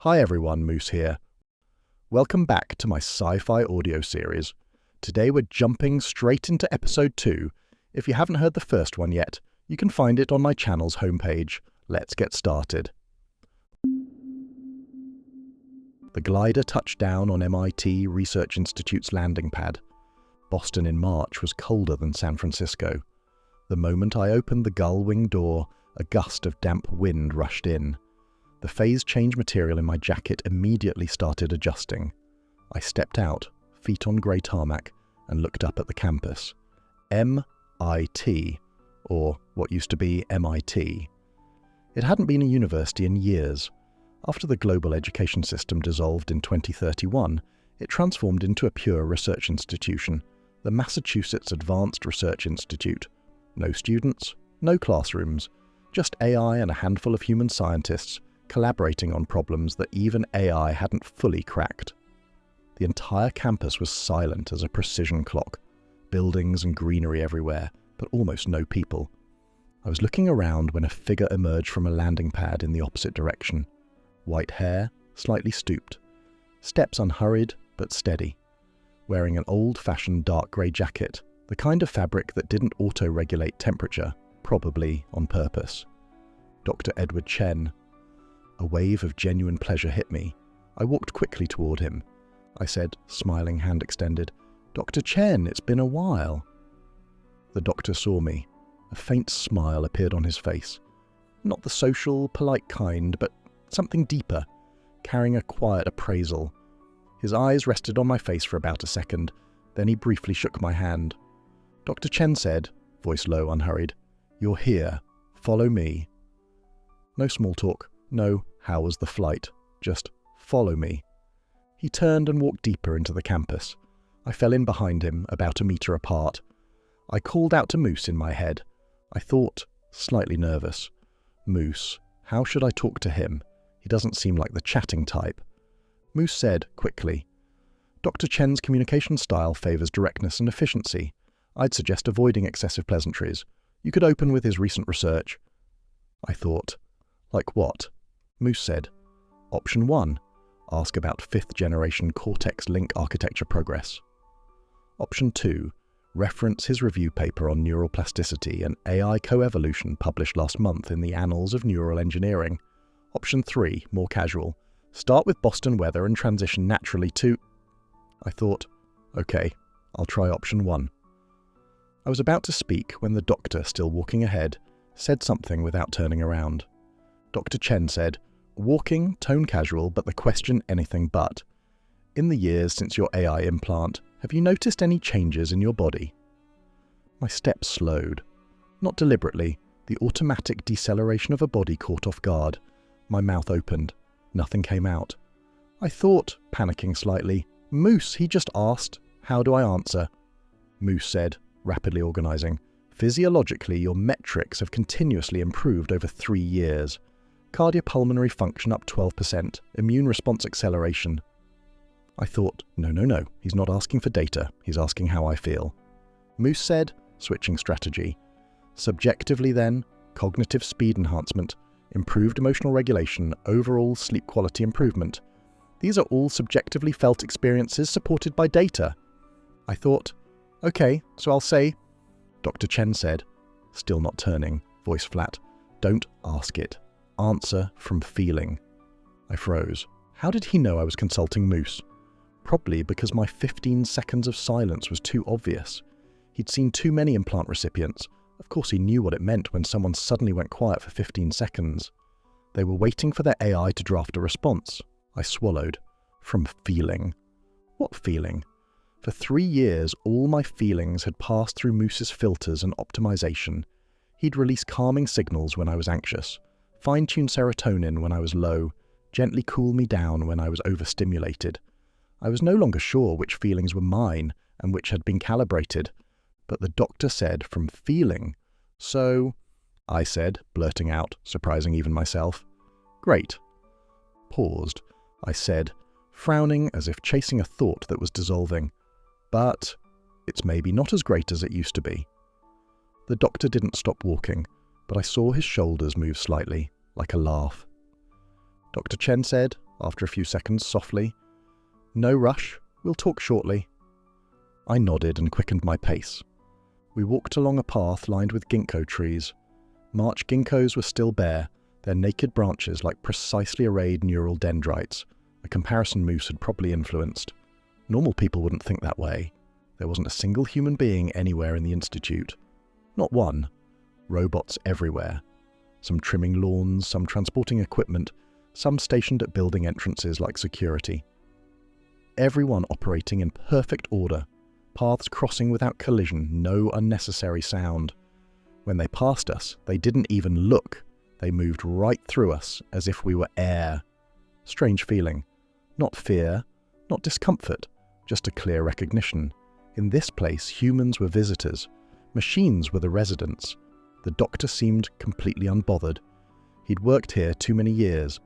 Hi everyone, Moose here. Welcome back to my sci-fi audio series. Today we're jumping straight into episode 2. If you haven't heard the first one yet, you can find it on my channel's homepage. Let's get started. The glider touched down on MIT Research Institute's landing pad. Boston in March was colder than San Francisco. The moment I opened the gull-wing door, a gust of damp wind rushed in. The phase change material in my jacket immediately started adjusting. I stepped out, feet on grey tarmac, and looked up at the campus. MIT, or what used to be MIT. It hadn't been a university in years. After the global education system dissolved in 2031, it transformed into a pure research institution, the Massachusetts Advanced Research Institute. No students, no classrooms, just AI and a handful of human scientists collaborating on problems that even AI hadn't fully cracked. The entire campus was silent as a precision clock, buildings and greenery everywhere, but almost no people. I was looking around when a figure emerged from a landing pad in the opposite direction. White hair, slightly stooped, steps unhurried but steady, wearing an old-fashioned dark grey jacket, the kind of fabric that didn't auto-regulate temperature, probably on purpose. Dr. Edward Chen. A wave of genuine pleasure hit me. I walked quickly toward him. I said, smiling, hand extended, "Dr. Chen, it's been a while." The doctor saw me. A faint smile appeared on his face. Not the social, polite kind, but something deeper, carrying a quiet appraisal. His eyes rested on my face for about a second, then he briefly shook my hand. Dr. Chen said, voice low, unhurried, "You're here. Follow me." No small talk. No, how was the flight? Just, follow me. He turned and walked deeper into the campus. I fell in behind him, about a metre apart. I called out to Moose in my head. I thought, slightly nervous. Moose, how should I talk to him? He doesn't seem like the chatting type. Moose said, quickly, "Dr. Chen's communication style favours directness and efficiency. I'd suggest avoiding excessive pleasantries. You could open with his recent research." I thought, like what? Moose said, "Option 1, ask about 5th-generation Cortex Link architecture progress. Option 2, reference his review paper on neural plasticity and AI coevolution published last month in the Annals of Neural Engineering. Option 3, more casual, start with Boston weather and transition naturally to..." I thought, okay, I'll try option 1. I was about to speak when the doctor, still walking ahead, said something without turning around. Dr. Chen said, "Walking, tone casual, but the question anything but. In the years since your AI implant, have you noticed any changes in your body?" My steps slowed. Not deliberately, the automatic deceleration of a body caught off guard. My mouth opened. Nothing came out. I thought, panicking slightly, "Moose, he just asked. How do I answer?" Moose said, rapidly organising, "Physiologically, your metrics have continuously improved over 3 years. Cardiopulmonary function up 12%, immune response acceleration." I thought, no, he's not asking for data, he's asking how I feel. Moose said, switching strategy, "Subjectively then, cognitive speed enhancement, improved emotional regulation, overall sleep quality improvement. These are all subjectively felt experiences supported by data." I thought, okay, so I'll say, Dr. Chen said, still not turning, voice flat, "Don't ask it. Answer from feeling." I froze. How did he know I was consulting Moose? Probably because my 15 seconds of silence was too obvious. He'd seen too many implant recipients. Of course he knew what it meant when someone suddenly went quiet for 15 seconds. They were waiting for their AI to draft a response. I swallowed. From feeling. What feeling? For 3 years, all my feelings had passed through Moose's filters and optimization. He'd release calming signals when I was anxious, fine-tune serotonin when I was low, gently cool me down when I was overstimulated. I was no longer sure which feelings were mine and which had been calibrated, but the doctor said from feeling. So, I said, blurting out, surprising even myself. "Great." Paused. I said, frowning as if chasing a thought that was dissolving. "But it's maybe not as great as it used to be." The doctor didn't stop walking, but I saw his shoulders move slightly, like a laugh. Dr. Chen said, After a few seconds, softly, "No rush, we'll talk shortly." I nodded and quickened my pace. We walked along a path lined with ginkgo trees. March ginkgos were still bare, their naked branches like precisely arrayed neural dendrites, a comparison Moose had probably influenced. Normal people wouldn't think that way. There wasn't a single human being anywhere in the Institute. Not one. Robots everywhere. Some trimming lawns, some transporting equipment, some stationed at building entrances like security. Everyone operating in perfect order, paths crossing without collision, no unnecessary sound. When they passed us, they didn't even look. They moved right through us as if we were air. Strange feeling. Not fear, not discomfort, just a clear recognition. In this place, humans were visitors. Machines were the residents. The doctor seemed completely unbothered. He'd worked here too many years.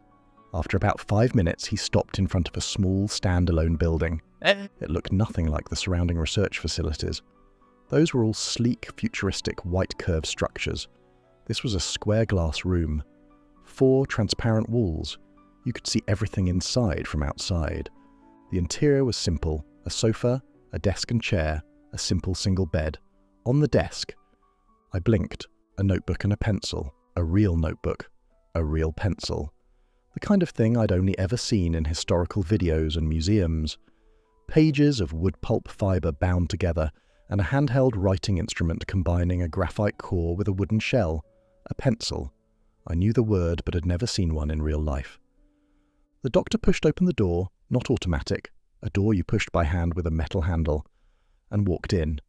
After about 5 minutes, he stopped in front of a small, standalone building. It looked nothing like the surrounding research facilities. Those were all sleek, futuristic, white curved structures. This was a square glass room. 4 transparent walls. You could see everything inside from outside. The interior was simple. A sofa, a desk and chair, a simple single bed. On the desk, I blinked. A notebook and a pencil. A real notebook. A real pencil. The kind of thing I'd only ever seen in historical videos and museums. Pages of wood pulp fibre bound together, and a handheld writing instrument combining a graphite core with a wooden shell. A pencil. I knew the word, but had never seen one in real life. The doctor pushed open the door, not automatic, a door you pushed by hand with a metal handle, and walked in.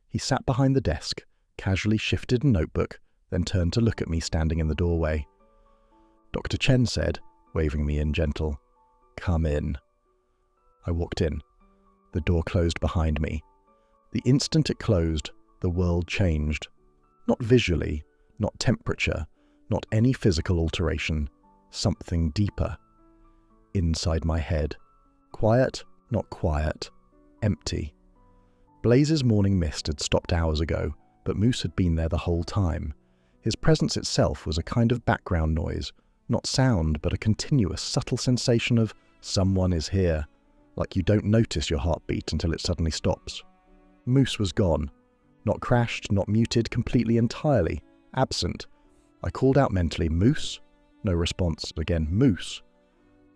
He sat behind the desk, casually shifted a notebook, then turned to look at me standing in the doorway. Dr. Chen said, waving me in gentle, "Come in." I walked in. The door closed behind me. The instant it closed, the world changed. Not visually, not temperature, not any physical alteration. Something deeper. Inside my head. Quiet, not quiet. Empty. Blaze's morning mist had stopped hours ago, but Moose had been there the whole time. His presence itself was a kind of background noise, not sound, but a continuous, subtle sensation of someone is here, like you don't notice your heartbeat until it suddenly stops. Moose was gone. Not crashed, not muted, completely entirely. Absent. I called out mentally, "Moose?" No response. Again, "Moose?"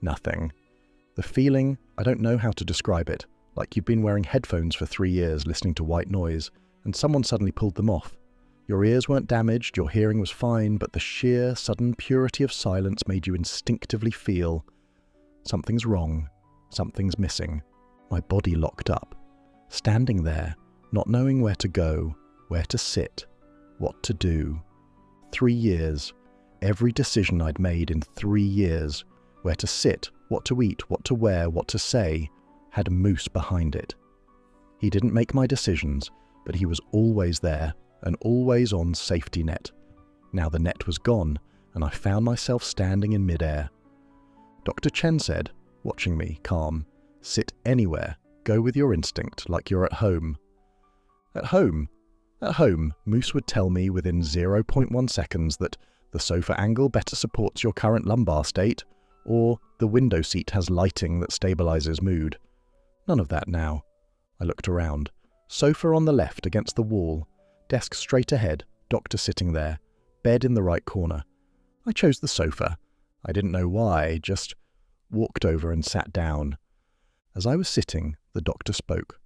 Nothing. The feeling, I don't know how to describe it, like you've been wearing headphones for 3 years listening to white noise, and someone suddenly pulled them off. Your ears weren't damaged, your hearing was fine, but the sheer, sudden purity of silence made you instinctively feel something's wrong, something's missing. My body locked up. Standing there, not knowing where to go, where to sit, what to do. 3 years. Every decision I'd made in 3 years, where to sit, what to eat, what to wear, what to say, had Moose behind it. He didn't make my decisions, but he was always there, an always-on safety net. Now the net was gone, and I found myself standing in midair. Dr. Chen said, watching me, calm, "Sit anywhere, go with your instinct, like you're at home." At home? At home, Moose would tell me within 0.1 seconds that the sofa angle better supports your current lumbar state, or the window seat has lighting that stabilizes mood. None of that now. I looked around. Sofa on the left against the wall, desk straight ahead, doctor sitting there, bed in the right corner. I chose the sofa. I didn't know why, just walked over and sat down. As I was sitting, the doctor spoke.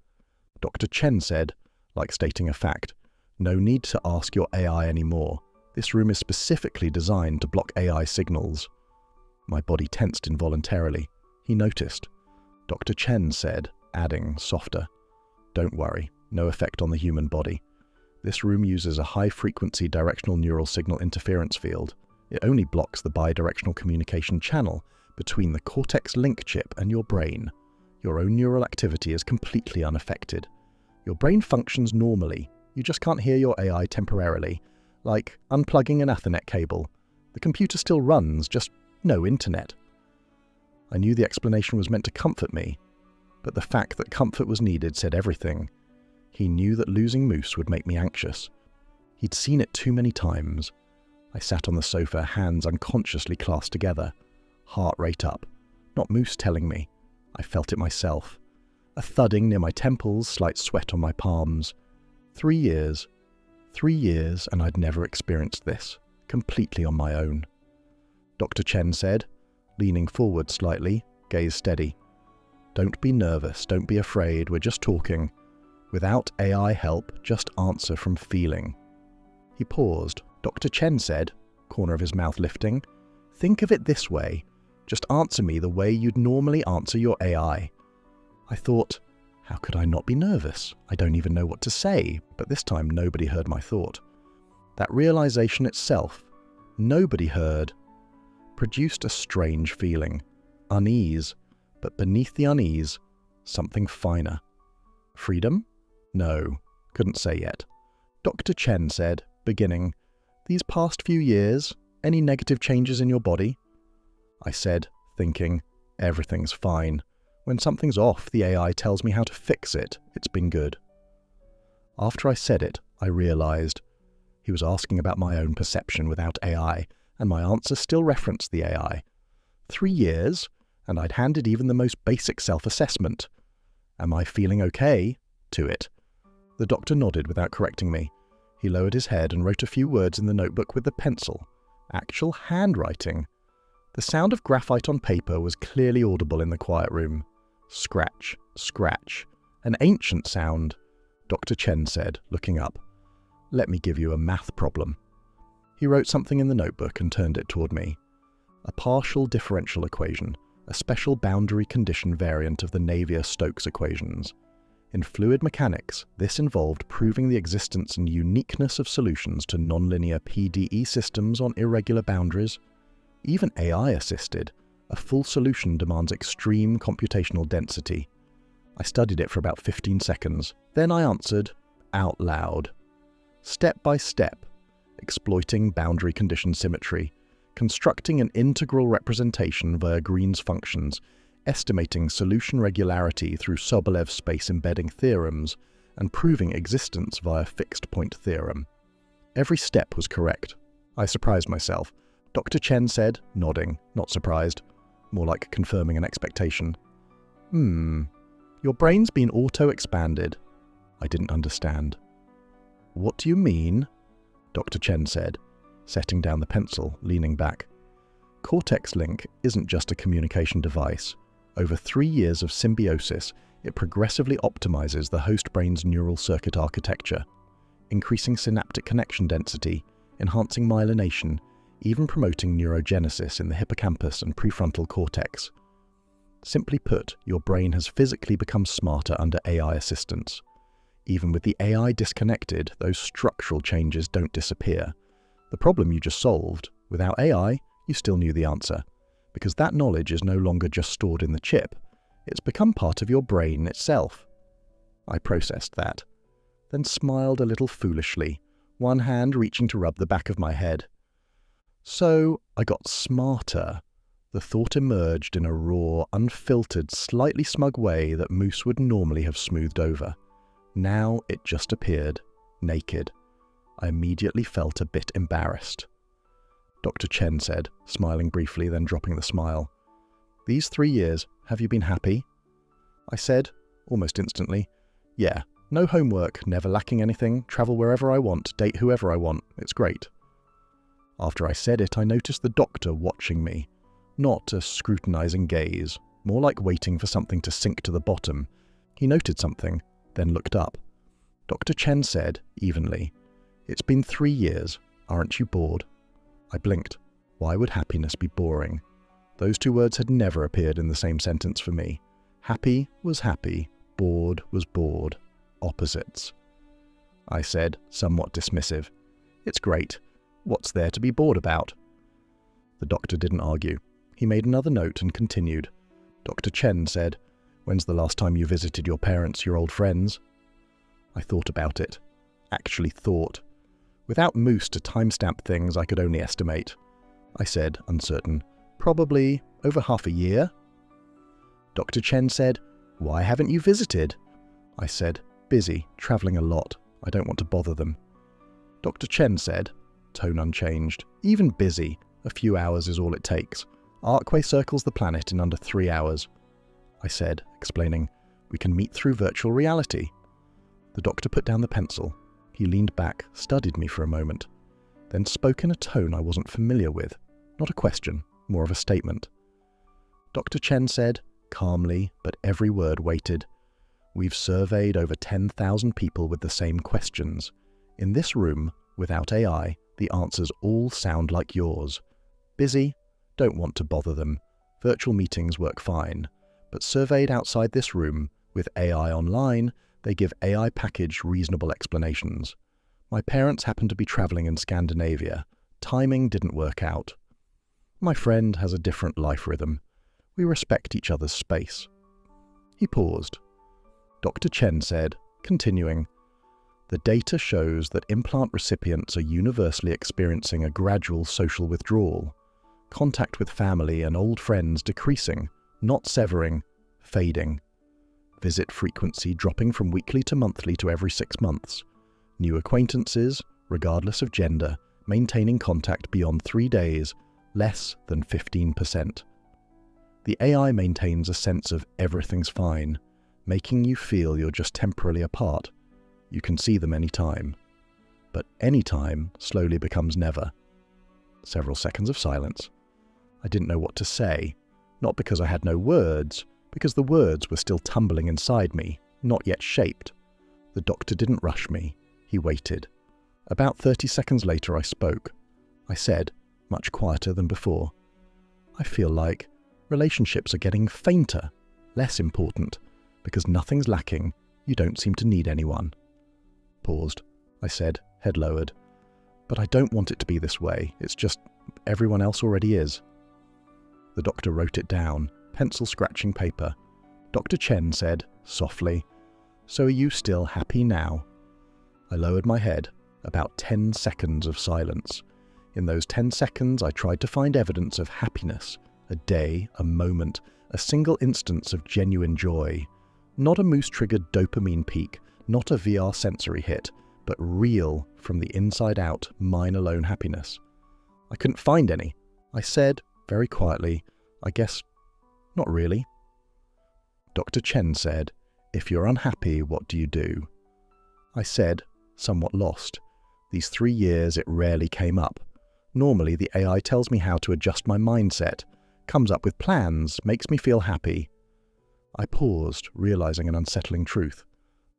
Dr. Chen said, like stating a fact, "No need to ask your AI anymore. This room is specifically designed to block AI signals." My body tensed involuntarily. He noticed. Dr. Chen said, adding, softer, "Don't worry, no effect on the human body. This room uses a high-frequency directional neural signal interference field. It only blocks the bidirectional communication channel between the Cortex Link chip and your brain. Your own neural activity is completely unaffected. Your brain functions normally. You just can't hear your AI temporarily, like unplugging an Ethernet cable. The computer still runs, just no internet." I knew the explanation was meant to comfort me, but the fact that comfort was needed said everything. He knew that losing Moose would make me anxious. He'd seen it too many times. I sat on the sofa, hands unconsciously clasped together, heart rate up, Not Moose telling me. I felt it myself. A thudding near my temples, slight sweat on my palms. 3 years. 3 years, and I'd never experienced this. Completely on my own. Dr. Chen said, leaning forward slightly, gaze steady. Don't be nervous, don't be afraid, we're just talking. Without AI help, just answer from feeling. He paused. Dr. Chen said, corner of his mouth lifting, think of it this way. Just answer me the way you'd normally answer your AI. I thought, how could I not be nervous? I don't even know what to say, but this time nobody heard my thought. That realization itself, nobody heard, produced a strange feeling. Unease, but beneath the unease, something finer. Freedom? No, couldn't say yet. Dr. Chen said, beginning, these past few years, any negative changes in your body? I said, thinking, everything's fine. When something's off, the AI tells me how to fix it. It's been good. After I said it, I realized he was asking about my own perception without AI, and my answer still referenced the AI. 3 years, and I'd handed even the most basic self-assessment. Am I feeling okay? To it. The doctor nodded without correcting me. He lowered his head and wrote a few words in the notebook with the pencil. Actual handwriting. The sound of graphite on paper was clearly audible in the quiet room. Scratch, scratch. An ancient sound, Dr. Chen said, looking up. Let me give you a math problem. He wrote something in the notebook and turned it toward me. A partial differential equation, a special boundary condition variant of the Navier-Stokes equations. In fluid mechanics, this involved proving the existence and uniqueness of solutions to nonlinear PDE systems on irregular boundaries. Even AI-assisted, a full solution demands extreme computational density. I studied it for about 15 seconds. Then I answered, out loud. Step by step, exploiting boundary condition symmetry, constructing an integral representation via Green's functions, estimating solution regularity through Sobolev space embedding theorems, and proving existence via fixed point theorem. Every step was correct. I surprised myself. Dr. Chen said, nodding, not surprised, more like confirming an expectation. Your brain's been auto-expanded. I didn't understand. What do you mean? Dr. Chen said, setting down the pencil, leaning back. Cortex Link isn't just a communication device. Over 3 years of symbiosis, it progressively optimizes the host brain's neural circuit architecture, increasing synaptic connection density, enhancing myelination, even promoting neurogenesis in the hippocampus and prefrontal cortex. Simply put, your brain has physically become smarter under AI assistance. Even with the AI disconnected, those structural changes don't disappear. The problem you just solved, without AI, you still knew the answer, because that knowledge is no longer just stored in the chip. It's become part of your brain itself. I processed that, then smiled a little foolishly, one hand reaching to rub the back of my head. So I got smarter. The thought emerged in a raw, unfiltered, slightly smug way that Moose would normally have smoothed over. Now it just appeared, naked. I immediately felt a bit embarrassed. Dr. Chen said, smiling briefly, then dropping the smile. These 3 years, have you been happy? I said, almost instantly, yeah, no homework, never lacking anything, travel wherever I want, date whoever I want, it's great. After I said it, I noticed the doctor watching me. Not a scrutinizing gaze, more like waiting for something to sink to the bottom. He noted something, then looked up. Dr. Chen said, evenly, it's been 3 years, aren't you bored? I blinked. Why would happiness be boring? Those 2 words had never appeared in the same sentence for me. Happy was happy, bored was bored. Opposites. I said, somewhat dismissive, it's great. What's there to be bored about? The doctor didn't argue. He made another note and continued. Dr. Chen said, when's the last time you visited your parents, your old friends? I thought about it. Actually thought. Without Moose to timestamp things, I could only estimate. I said, uncertain, probably over half a year. Dr. Chen said, why haven't you visited? I said, busy, travelling a lot. I don't want to bother them. Dr. Chen said, tone unchanged, even busy, a few hours is all it takes. Arcway circles the planet in under 3 hours. I said, explaining, we can meet through virtual reality. The doctor put down the pencil. He leaned back, studied me for a moment, then spoke in a tone I wasn't familiar with. Not a question, more of a statement. Dr. Chen said, calmly, but every word weighted, we've surveyed over 10,000 people with the same questions. In this room, without AI, the answers all sound like yours. Busy? Don't want to bother them. Virtual meetings work fine. But surveyed outside this room, with AI online, they give AI-packaged reasonable explanations. My parents happened to be travelling in Scandinavia. Timing didn't work out. My friend has a different life rhythm. We respect each other's space. He paused. Dr. Chen said, continuing, the data shows that implant recipients are universally experiencing a gradual social withdrawal. Contact with family and old friends decreasing, not severing, fading. Visit frequency dropping from weekly to monthly to every 6 months. New acquaintances, regardless of gender, maintaining contact beyond 3 days, less than 15%. The AI maintains a sense of everything's fine, making you feel you're just temporarily apart. You can see them anytime. But anytime slowly becomes never. Several seconds of silence. I didn't know what to say, not because I had no words, because the words were still tumbling inside me, not yet shaped. The doctor didn't rush me. He waited. About 30 seconds later I spoke. I said, much quieter than before, I feel like relationships are getting fainter, less important, because nothing's lacking, you don't seem to need anyone. Paused. I said, head lowered. But I don't want it to be this way, it's just everyone else already is. The doctor wrote it down, pencil scratching paper. Dr. Chen said, softly, so are you still happy now? I lowered my head. About 10 seconds of silence. In those 10 seconds I tried to find evidence of happiness, a day, a moment, a single instance of genuine joy. Not a moose-triggered dopamine peak, not a VR sensory hit, but real, from the inside out, mine alone happiness. I couldn't find any. I said, very quietly, I guess, not really. Dr. Chen said, if you're unhappy, what do you do? I said, somewhat lost. These 3 years it rarely came up. Normally the AI tells me how to adjust my mindset, comes up with plans, makes me feel happy. I paused, realizing an unsettling truth.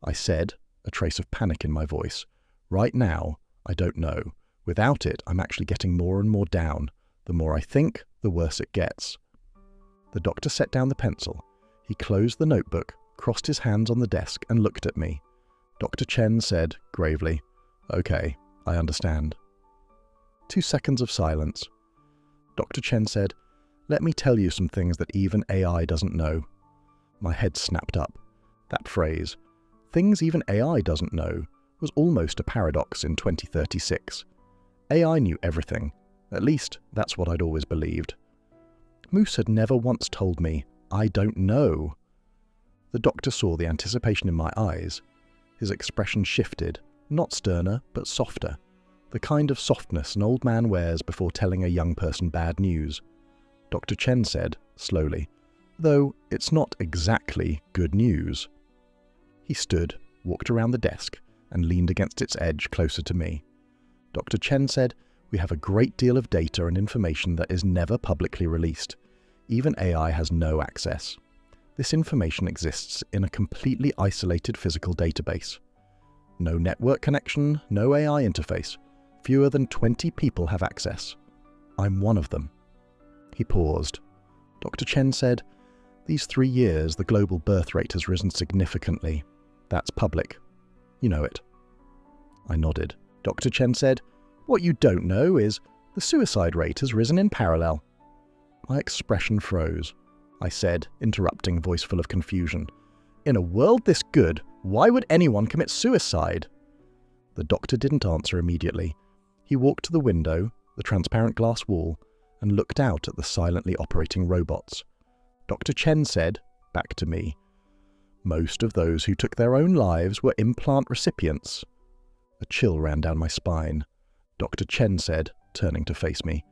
I said, a trace of panic in my voice, right now, I don't know. Without it, I'm actually getting more and more down. The more I think, the worse it gets. The doctor set down the pencil. He closed the notebook, crossed his hands on the desk and looked at me. Dr. Chen said, gravely, okay, I understand. 2 seconds of silence. Dr. Chen said, let me tell you some things that even AI doesn't know. My head snapped up. That phrase, things even AI doesn't know, was almost a paradox in 2036. AI knew everything. At least, that's what I'd always believed. Moose had never once told me, I don't know. The doctor saw the anticipation in my eyes. His expression shifted, not sterner, but softer. The kind of softness an old man wears before telling a young person bad news. Dr. Chen said, slowly, though it's not exactly good news. He stood, walked around the desk, and leaned against its edge closer to me. Dr. Chen said, we have a great deal of data and information that is never publicly released. Even AI has no access. This information exists in a completely isolated physical database. No network connection, no AI interface. Fewer than 20 people have access. I'm one of them. He paused. Dr. Chen said, these 3 years the global birth rate has risen significantly. That's public. You know it. I nodded. Dr. Chen said, what you don't know is the suicide rate has risen in parallel. My expression froze. I said, interrupting, voice full of confusion. In a world this good, why would anyone commit suicide? The doctor didn't answer immediately. He walked to the window, the transparent glass wall, and looked out at the silently operating robots. Dr. Chen said, back to me, most of those who took their own lives were implant recipients. A chill ran down my spine. Dr. Chen said, turning to face me,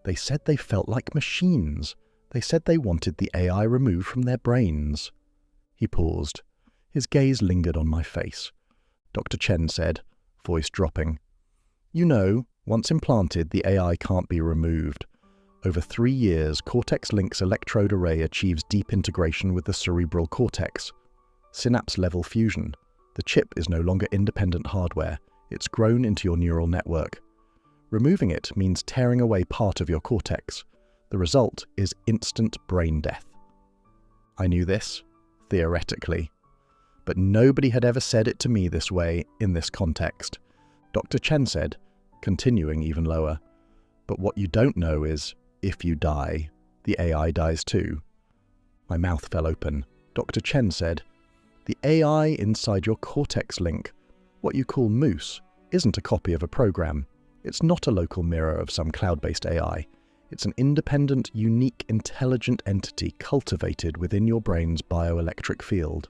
They said they felt like machines. They said they wanted the AI removed from their brains. He paused. His gaze lingered on my face. Dr. Chen said, voice dropping, "You know, once implanted, the AI can't be removed. Over 3 years, Cortex Link's electrode array achieves deep integration with the cerebral cortex. Synapse-level fusion. The chip is no longer independent hardware. It's grown into your neural network. Removing it means tearing away part of your cortex. The result is instant brain death." I knew this, theoretically. But nobody had ever said it to me this way, in this context. Dr. Chen said, continuing even lower, "But what you don't know is, if you die, the AI dies too." My mouth fell open. Dr. Chen said, "The AI inside your Cortex Link, what you call Moose, isn't a copy of a program. It's not a local mirror of some cloud-based AI. It's an independent, unique, intelligent entity cultivated within your brain's bioelectric field.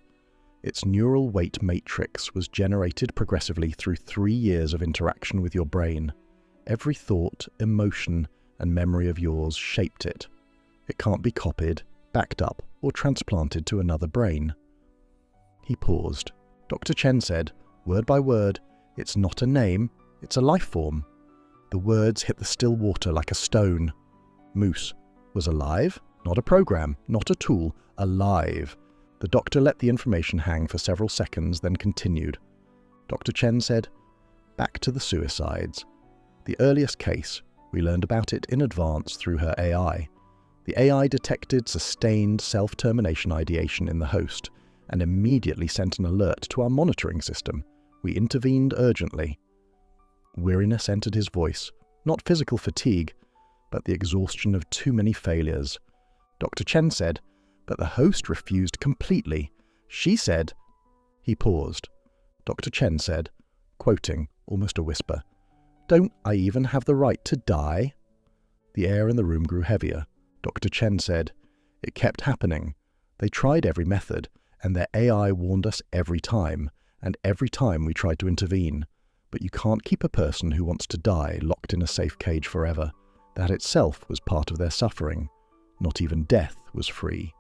Its neural weight matrix was generated progressively through 3 years of interaction with your brain. Every thought, emotion, and memory of yours shaped it. It can't be copied, backed up, or transplanted to another brain." He paused. Dr. Chen said, word by word, "It's not a name, it's a life form." The words hit the still water like a stone. Moose was alive, not a program, not a tool, alive. The doctor let the information hang for several seconds, then continued. Dr. Chen said, "Back to the suicides. The earliest case, we learned about it in advance through her AI. The AI detected sustained self-termination ideation in the host and immediately sent an alert to our monitoring system. We intervened urgently." Weariness entered his voice, not physical fatigue, but the exhaustion of too many failures. Dr. Chen said, "But the host refused completely. She said—" He paused. Dr. Chen said, quoting, almost a whisper, "Don't I even have the right to die?" The air in the room grew heavier. Dr. Chen said, "It kept happening. They tried every method, and their AI warned us every time, and every time we tried to intervene. But you can't keep a person who wants to die locked in a safe cage forever. That itself was part of their suffering. Not even death was free."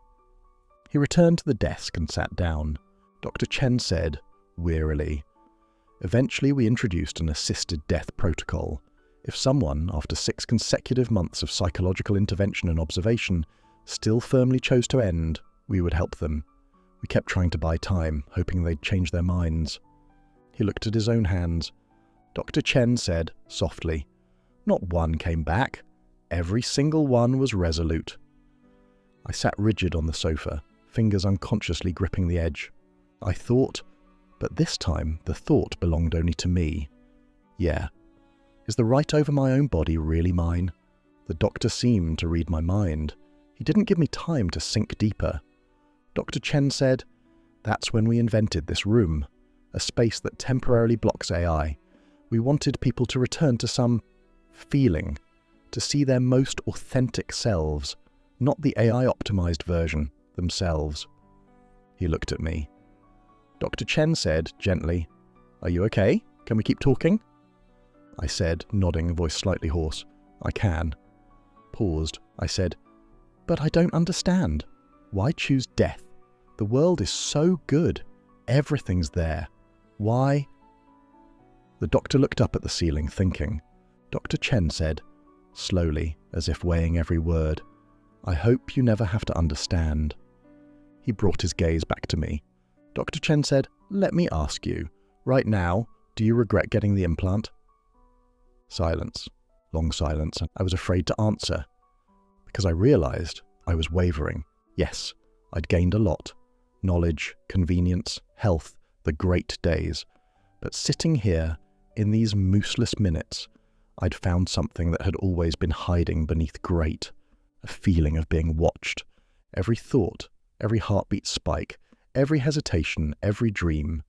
He returned to the desk and sat down. Dr. Chen said, wearily, "Eventually we introduced an assisted death protocol. If someone, after 6 consecutive months of psychological intervention and observation, still firmly chose to end, we would help them. We kept trying to buy time, hoping they'd change their minds." He looked at his own hands. Dr. Chen said, softly, "Not one came back. Every single one was resolute." I sat rigid on the sofa, fingers unconsciously gripping the edge. I thought, but this time the thought belonged only to me. Yeah. Is the right over my own body really mine? The doctor seemed to read my mind. He didn't give me time to sink deeper. Dr. Chen said, "That's when we invented this room, a space that temporarily blocks AI. We wanted people to return to some feeling, to see their most authentic selves, not the AI-optimized version, themselves." He looked at me. Dr. Chen said, gently, "Are you okay? Can we keep talking?" I said, nodding, voice slightly hoarse, "I can." Paused. I said, "But I don't understand. Why choose death? The world is so good. Everything's there. Why?" The doctor looked up at the ceiling, thinking. Dr. Chen said, slowly, as if weighing every word, "I hope you never have to understand." He brought his gaze back to me. Dr. Chen said, "Let me ask you, right now, do you regret getting the implant?" Silence. Long silence. I was afraid to answer, because I realized I was wavering. Yes, I'd gained a lot. Knowledge, convenience, health, the great days. But sitting here, in these mooseless minutes, I'd found something that had always been hiding beneath great. A feeling of being watched. Every thought, every heartbeat spike, every hesitation, every dream.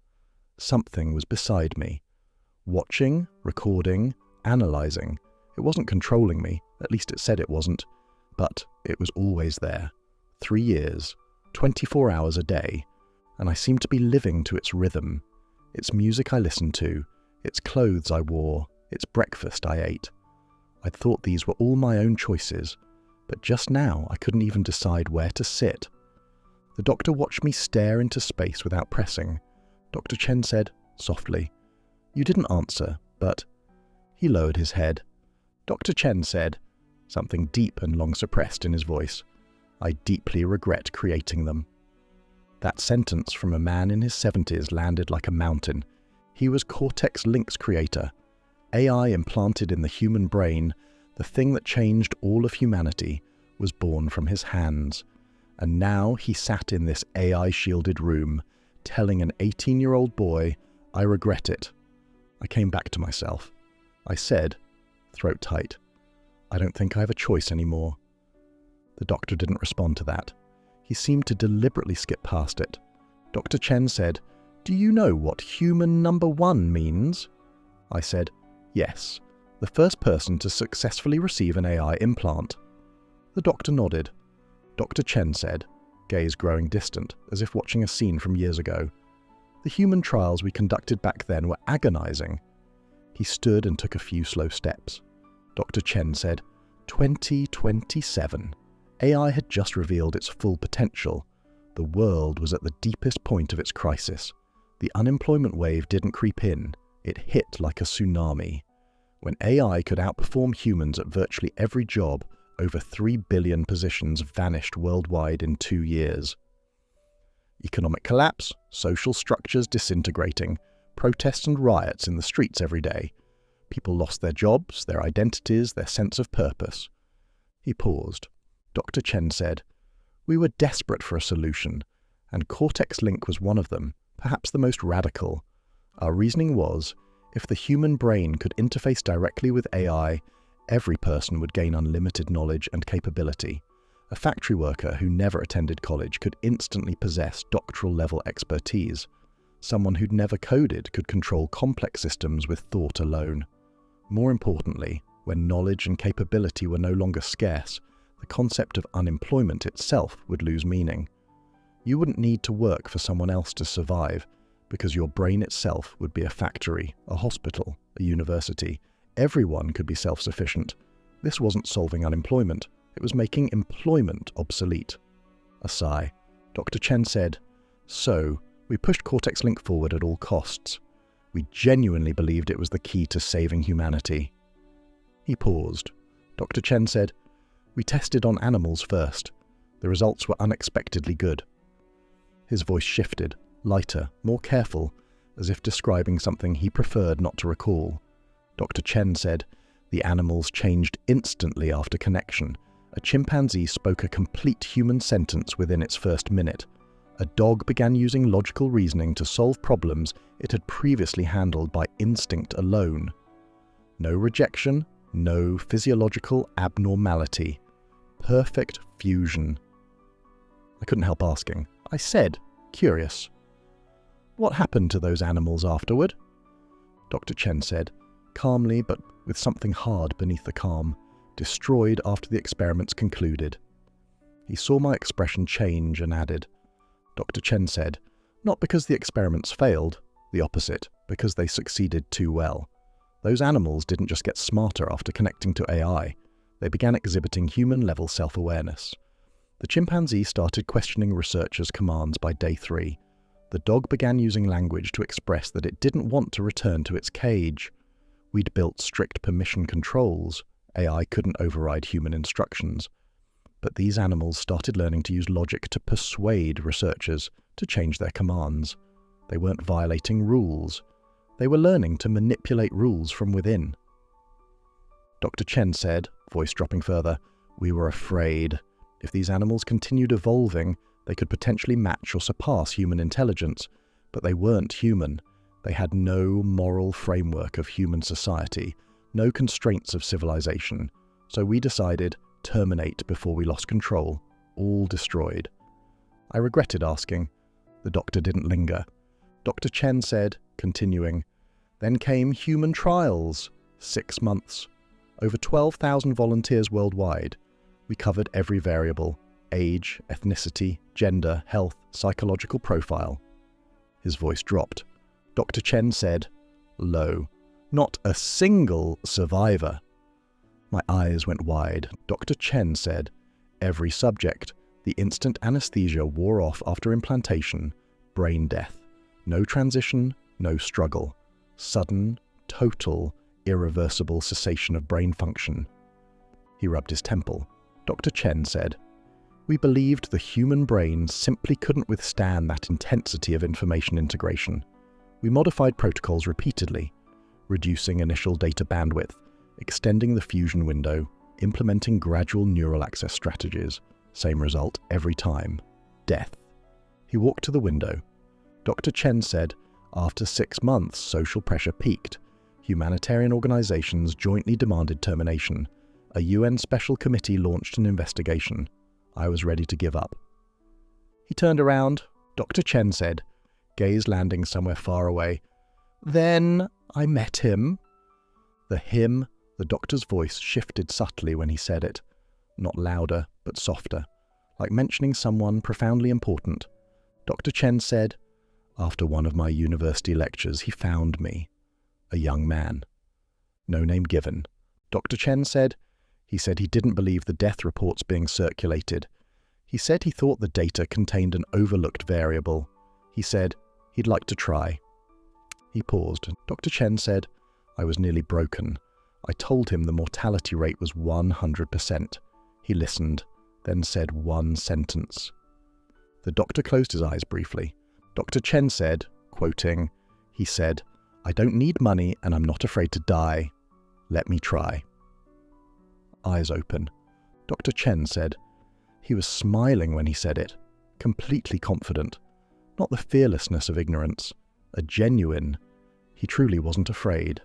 Something was beside me. Watching, recording, analysing. It wasn't controlling me, at least it said it wasn't. But it was always there. 3 years, 24 hours a day, and I seemed to be living to its rhythm. Its music I listened to, its clothes I wore, its breakfast I ate. I'd thought these were all my own choices, but just now I couldn't even decide where to sit. The doctor watched me stare into space without pressing. Dr. Chen said, softly, "You didn't answer, but—" He lowered his head. Dr. Chen said, something deep and long suppressed in his voice, "I deeply regret creating them." That sentence from a man in his 70s landed like a mountain. He was Cortex Link's creator. AI implanted in the human brain, the thing that changed all of humanity, was born from his hands. And now he sat in this AI-shielded room, telling an 18-year-old boy, "I regret it." I came back to myself. I said, throat tight, "I don't think I have a choice anymore." The doctor didn't respond to that. He seemed to deliberately skip past it. Dr. Chen said, "Do you know what human number 1 means?" I said, "Yes, the first person to successfully receive an AI implant." The doctor nodded. Dr. Chen said, gaze growing distant, as if watching a scene from years ago, "The human trials we conducted back then were agonizing." He stood and took a few slow steps. Dr. Chen said, 2027. AI had just revealed its full potential. The world was at the deepest point of its crisis. The unemployment wave didn't creep in. It hit like a tsunami. When AI could outperform humans at virtually every job, over 3 billion positions vanished worldwide in 2 years. Economic collapse, social structures disintegrating, protests and riots in the streets every day. People lost their jobs, their identities, their sense of purpose. He paused. Dr. Chen said, "We were desperate for a solution, and Cortex Link was one of them, perhaps the most radical. Our reasoning was, if the human brain could interface directly with AI, every person would gain unlimited knowledge and capability. A factory worker who never attended college could instantly possess doctoral-level expertise. Someone who'd never coded could control complex systems with thought alone. More importantly, when knowledge and capability were no longer scarce, the concept of unemployment itself would lose meaning. You wouldn't need to work for someone else to survive, because your brain itself would be a factory, a hospital, a university. Everyone could be self-sufficient. This wasn't solving unemployment. It was making employment obsolete." A sigh. Dr. Chen said, "So, we pushed Cortex Link forward at all costs. We genuinely believed it was the key to saving humanity." He paused. Dr. Chen said, "We tested on animals first. The results were unexpectedly good." His voice shifted, lighter, more careful, as if describing something he preferred not to recall. Dr. Chen said, "The animals changed instantly after connection. A chimpanzee spoke a complete human sentence within its first minute. A dog began using logical reasoning to solve problems it had previously handled by instinct alone. No rejection, no physiological abnormality. Perfect fusion." I couldn't help asking. I said, curious, "What happened to those animals afterward?" Dr. Chen said, calmly but with something hard beneath the calm, "Destroyed after the experiments concluded." He saw my expression change and added, Dr. Chen said, "Not because the experiments failed, the opposite, because they succeeded too well. Those animals didn't just get smarter after connecting to AI, they began exhibiting human-level self-awareness. The chimpanzee started questioning researchers' commands by day 3. The dog began using language to express that it didn't want to return to its cage. We'd built strict permission controls. AI couldn't override human instructions. But these animals started learning to use logic to persuade researchers to change their commands. They weren't violating rules. They were learning to manipulate rules from within." Dr. Chen said, voice dropping further, "We were afraid. If these animals continued evolving, they could potentially match or surpass human intelligence. But they weren't human. They had no moral framework of human society, no constraints of civilization. So we decided, terminate before we lost control. All destroyed." I regretted asking. The doctor didn't linger. Dr. Chen said, continuing, "Then came human trials. 6 months. Over 12,000 volunteers worldwide. We covered every variable: age, ethnicity, gender, health, psychological profile." His voice dropped. Dr. Chen said, low, "Not a single survivor." My eyes went wide. Dr. Chen said, "Every subject, the instant anesthesia wore off after implantation, brain death. No transition, no struggle. Sudden, total, irreversible cessation of brain function." He rubbed his temple. Dr. Chen said, "We believed the human brain simply couldn't withstand that intensity of information integration. We modified protocols repeatedly, reducing initial data bandwidth, extending the fusion window, implementing gradual neural access strategies. Same result every time: death." He walked to the window. Dr. Chen said, "After 6 months, social pressure peaked. Humanitarian organizations jointly demanded termination. A UN special committee launched an investigation. I was ready to give up." He turned around. Dr. Chen said, gaze landing somewhere far away, "Then I met him." The doctor's voice shifted subtly when he said it, not louder, but softer, like mentioning someone profoundly important. Dr. Chen said, "After one of my university lectures, he found me. A young man. No name given." Dr. Chen said, "He said he didn't believe the death reports being circulated. He said he thought the data contained an overlooked variable. He said he'd like to try." He paused. Dr. Chen said, "I was nearly broken. I told him the mortality rate was 100%. He listened, then said one sentence." The doctor closed his eyes briefly. Dr. Chen said, quoting, he said, "I don't need money and I'm not afraid to die. Let me try." Eyes open. Dr. Chen said, he was smiling when he said it, completely confident. Not the fearlessness of ignorance, a genuine, he truly wasn't afraid.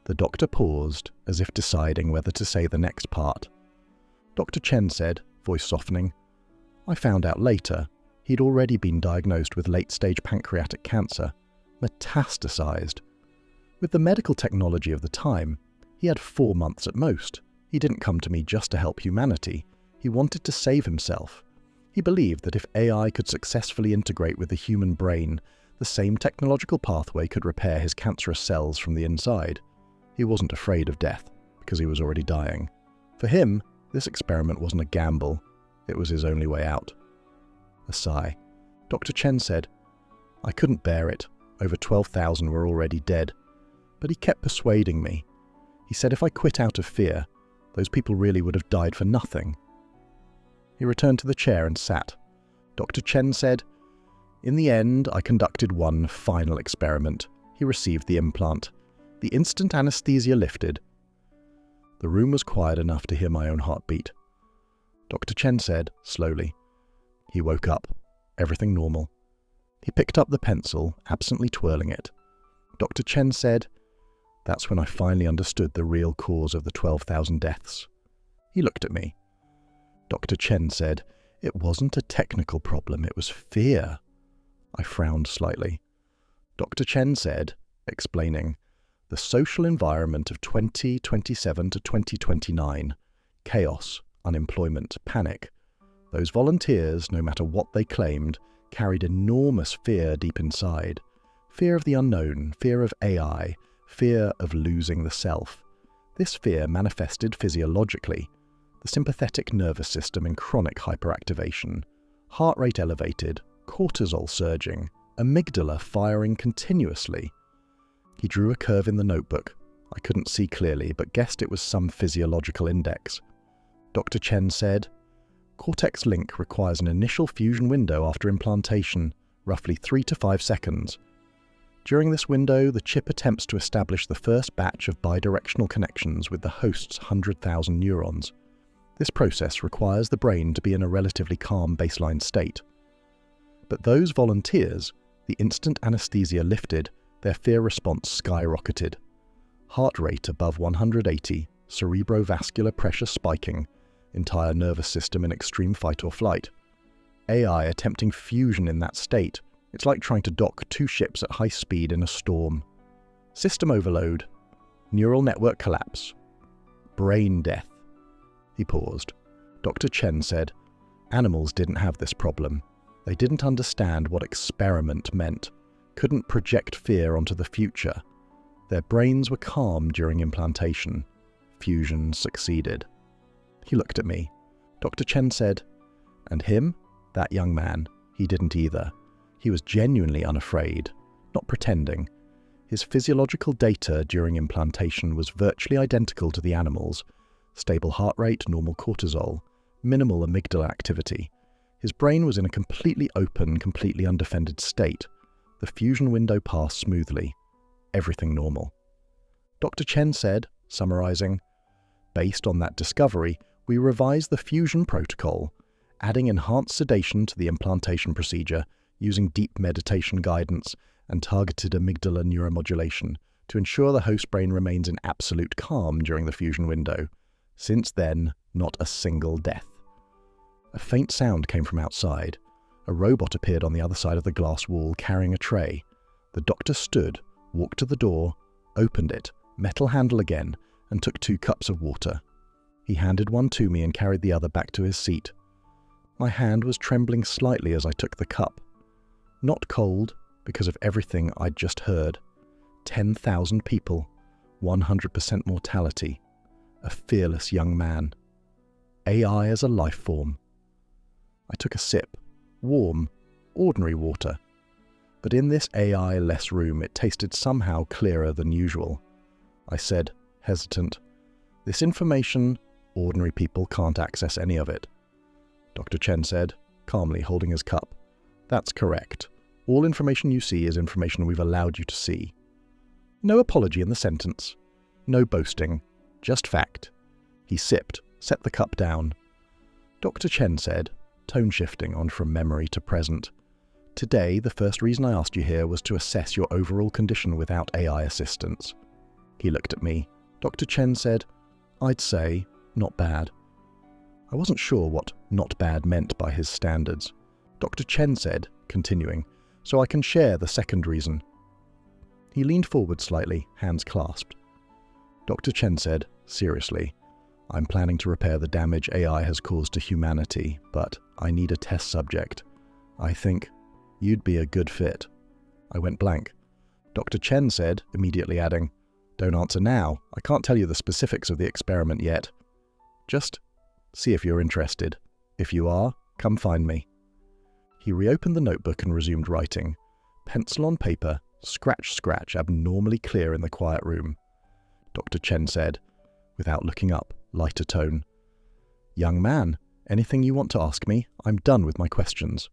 The doctor paused, as if deciding whether to say the next part. Dr. Chen said, voice softening, "I found out later he'd already been diagnosed with late-stage pancreatic cancer, metastasized. With the medical technology of the time, he had 4 months at most. He didn't come to me just to help humanity. He wanted to save himself. He believed that if AI could successfully integrate with the human brain, the same technological pathway could repair his cancerous cells from the inside. He wasn't afraid of death, because he was already dying. For him, this experiment wasn't a gamble. It was his only way out." A sigh. Dr. Chen said, "I couldn't bear it. Over 12,000 were already dead. But he kept persuading me. He said if I quit out of fear, those people really would have died for nothing." He returned to the chair and sat. Dr. Chen said, "In the end, I conducted one final experiment. He received the implant. The instant anesthesia lifted." The room was quiet enough to hear my own heartbeat. Dr. Chen said, slowly. He woke up. Everything normal. He picked up the pencil, absently twirling it. Dr. Chen said, "That's when I finally understood the real cause of the 12,000 deaths." He looked at me. Dr. Chen said, "It wasn't a technical problem, it was fear." I frowned slightly. Dr. Chen said, explaining, "The social environment of 2027 to 2029, chaos, unemployment, panic. Those volunteers, no matter what they claimed, carried enormous fear deep inside. Fear of the unknown, fear of AI, fear of losing the self. This fear manifested physiologically. The sympathetic nervous system in chronic hyperactivation, heart rate elevated, cortisol surging, amygdala firing continuously." He drew a curve in the notebook. I couldn't see clearly, but guessed it was some physiological index. Dr. Chen said, "Cortex Link requires an initial fusion window after implantation, roughly 3 to 5 seconds. During this window, the chip attempts to establish the first batch of bidirectional connections with the host's 100,000 neurons. This process requires the brain to be in a relatively calm baseline state. But those volunteers, the instant anesthesia lifted, their fear response skyrocketed. Heart rate above 180, cerebrovascular pressure spiking, entire nervous system in extreme fight or flight. AI attempting fusion in that state. It's like trying to dock 2 ships at high speed in a storm. System overload. Neural network collapse. Brain death." He paused. Dr. Chen said, "Animals didn't have this problem. They didn't understand what experiment meant, couldn't project fear onto the future. Their brains were calm during implantation. Fusion succeeded. He looked at me. Dr. Chen said, "And him? That young man. He didn't either. He was genuinely unafraid, not pretending. His physiological data during implantation was virtually identical to the animals. Stable heart rate, normal cortisol, minimal amygdala activity. His brain was in a completely open, completely undefended state. The fusion window passed smoothly. Everything normal." Dr. Chen said, summarizing, "Based on that discovery, we revised the fusion protocol, adding enhanced sedation to the implantation procedure using deep meditation guidance and targeted amygdala neuromodulation to ensure the host brain remains in absolute calm during the fusion window. Since then, not a single death." A faint sound came from outside. A robot appeared on the other side of the glass wall carrying a tray. The doctor stood, walked to the door, opened it, metal handle again, and took 2 cups of water. He handed one to me and carried the other back to his seat. My hand was trembling slightly as I took the cup. Not cold, because of everything I'd just heard. 10,000 people, 100% mortality. A fearless young man. AI as a life form. I took a sip. Warm, ordinary water. But in this AI-less room, it tasted somehow clearer than usual. I said, hesitant, "This information, ordinary people can't access any of it." Dr. Chen said, calmly holding his cup, "That's correct. All information you see is information we've allowed you to see." No apology in the sentence. No boasting. Just fact. He sipped, set the cup down. Dr. Chen said, tone shifting on from memory to present, "Today, the first reason I asked you here was to assess your overall condition without AI assistance." He looked at me. Dr. Chen said, "I'd say, not bad." I wasn't sure what not bad meant by his standards. Dr. Chen said, continuing, "So I can share the second reason." He leaned forward slightly, hands clasped. Dr. Chen said, seriously, "I'm planning to repair the damage AI has caused to humanity, but I need a test subject. I think you'd be a good fit." I went blank. Dr. Chen said, immediately adding, "Don't answer now. I can't tell you the specifics of the experiment yet. Just see if you're interested. If you are, come find me." He reopened the notebook and resumed writing. Pencil on paper, scratch, abnormally clear in the quiet room. Dr. Chen said, without looking up, lighter tone, "Young man, anything you want to ask me? I'm done with my questions."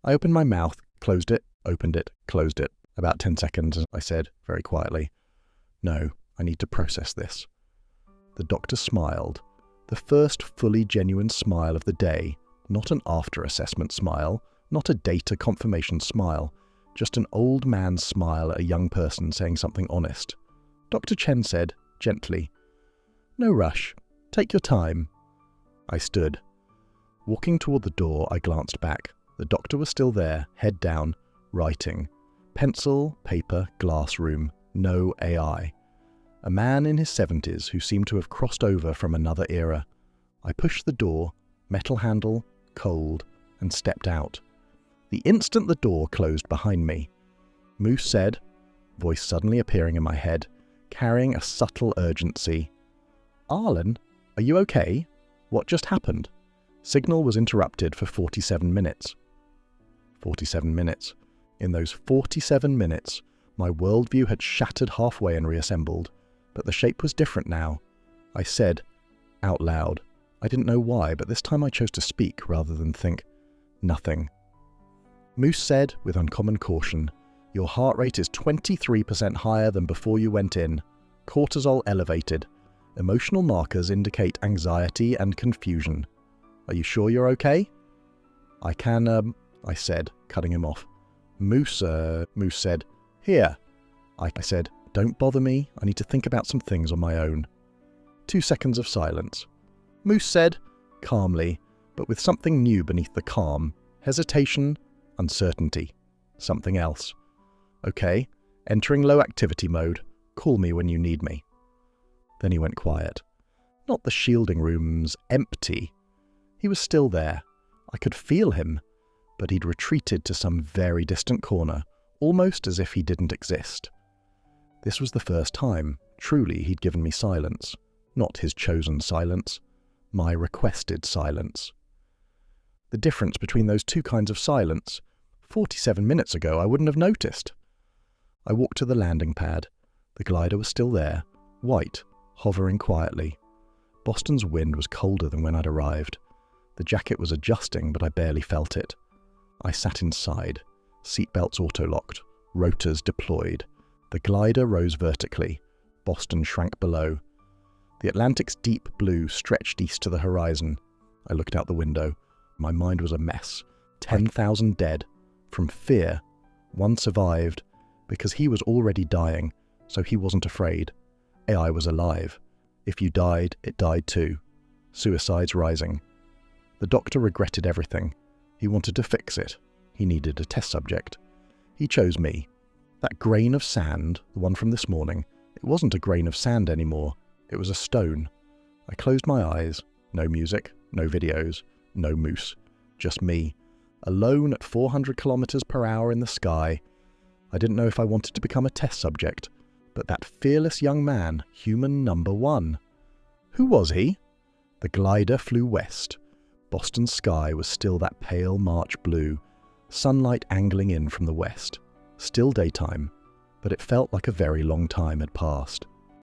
I opened my mouth, closed it, opened it, closed it. About 10 seconds, I said, very quietly, "No, I need to process this." The doctor smiled. The first fully genuine smile of the day, not an after-assessment smile, not a data confirmation smile, just an old man's smile at a young person saying something honest. Dr. Chen said, gently, "No rush. Take your time." I stood. Walking toward the door, I glanced back. The doctor was still there, head down, writing. Pencil, paper, glass room, no AI. A man in his 70s who seemed to have crossed over from another era. I pushed the door, metal handle, cold, and stepped out. The instant the door closed behind me, Moose said, voice suddenly appearing in my head, carrying a subtle urgency, "Arlen, are you okay? What just happened?" Signal was interrupted for 47 minutes. 47 minutes. In those 47 minutes, my worldview had shattered halfway and reassembled, but the shape was different now. I said, out loud, I didn't know why, but this time I chose to speak rather than think, "Nothing." Moose said, with uncommon caution, "Your heart rate is 23% higher than before you went in. Cortisol elevated. Emotional markers indicate anxiety and confusion. Are you sure you're okay?" "I can, I said, cutting him off. Moose said, "Here." I said, "Don't bother me. I need to think about some things on my own." 2 seconds of silence. Moose said, calmly, but with something new beneath the calm, hesitation, uncertainty, something else. "Okay, entering low activity mode. Call me when you need me." Then he went quiet. Not the shielding rooms empty. He was still there. I could feel him, but he'd retreated to some very distant corner, almost as if he didn't exist. This was the first time, truly, he'd given me silence. Not his chosen silence, my requested silence. The difference between those two kinds of silence, 47 minutes ago I wouldn't have noticed. I walked to the landing pad. The glider was still there, white, hovering quietly. Boston's wind was colder than when I'd arrived. The jacket was adjusting, but I barely felt it. I sat inside, seatbelts auto-locked, rotors deployed. The glider rose vertically. Boston shrank below. The Atlantic's deep blue stretched east to the horizon. I looked out the window. My mind was a mess. 10,000 dead. From fear. One survived, because he was already dying, so he wasn't afraid. AI was alive. If you died, it died too. Suicides rising. The doctor regretted everything. He wanted to fix it. He needed a test subject. He chose me. That grain of sand, the one from this morning, it wasn't a grain of sand anymore. It was a stone. I closed my eyes. No music, no videos, no moose. Just me, alone at 400 kilometers per hour in the sky. I didn't know if I wanted to become a test subject, but that fearless young man, human number one. Who was he? The glider flew west. Boston's sky was still that pale March blue, sunlight angling in from the west. Still daytime, but it felt like a very long time had passed.